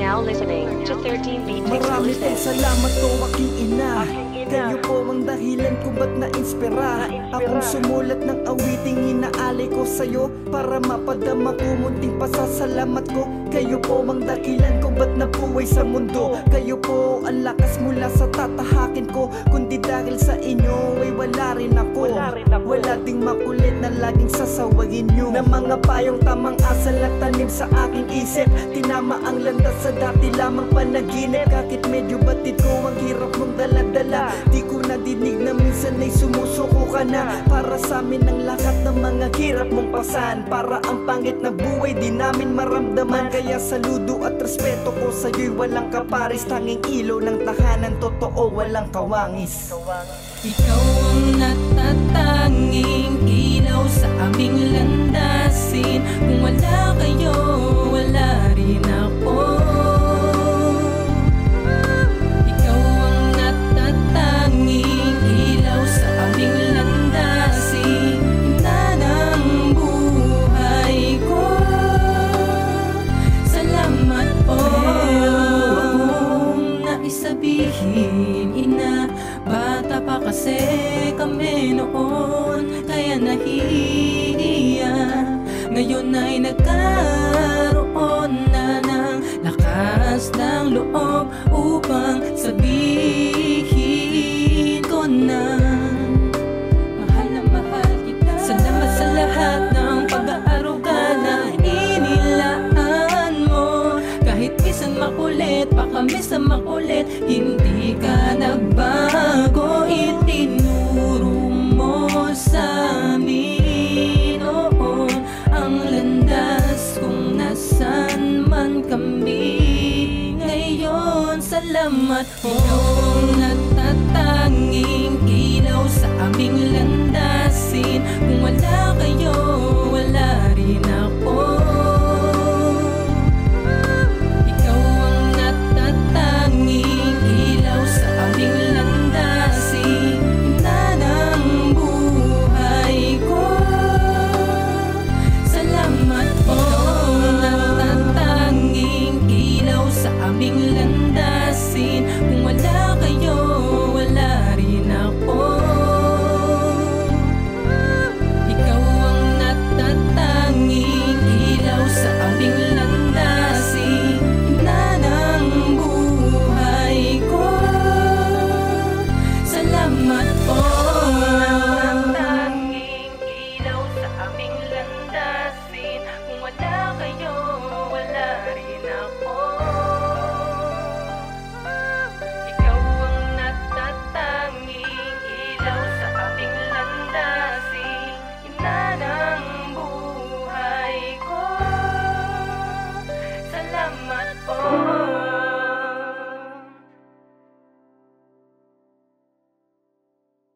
now listening to 13-beat Marami pong exclusive. salamat po aking ina. Kayo po ang dahilan kung ba't na-inspira akong sumulat ng awiting hinaalay ko sa'yo para mapadama ko munting pasasalamat ko. Kayo po ang dahilan kung ba't nabuhay sa mundo. Kayo po ang lakas mula sa tatahakin ko. Kundi dahil sa inyo ay wala rin ako. Wala ding makulit na laging sasawagin nyo na mga payong tamang asal na tanim sa aking isip. Tinama ang landas sa dati lamang panaginip. Kahit medyo batid ko ang hirap mong daladala, di ko nadinig na minsan ay sumusuko ka na. Para sa amin ang lahat ng mga hirap mong pasan. Para ang pangit na buhay di namin maramdaman. Kaya saludo at respeto ko sa'yo'y walang kaparis. Tanging ilaw ng tahanan, totoo walang kawangis. Ikaw ang natatanging ilaw sa aming landasin. Kung wala kayo, wala rin ako. Ikaw ang natatanging ilaw sa aming landasin. Hina ng buhay ko. Salamat po. Akong naisabihin, ina, bata pa kasi kami noon, kaya nahihiya. Ngayon ay nagkaroon na ng lakas ng loob upang sabihin ko na mahal na mahal kita. Salamat sa lahat ng pag-aaruga na inilaan mo. Kahit minsan makulit, pa kami sa makulit, hindi ka nagbago. Itinuro mo sa amin noon ang landas kung nasan man kami ngayon. Salamat po.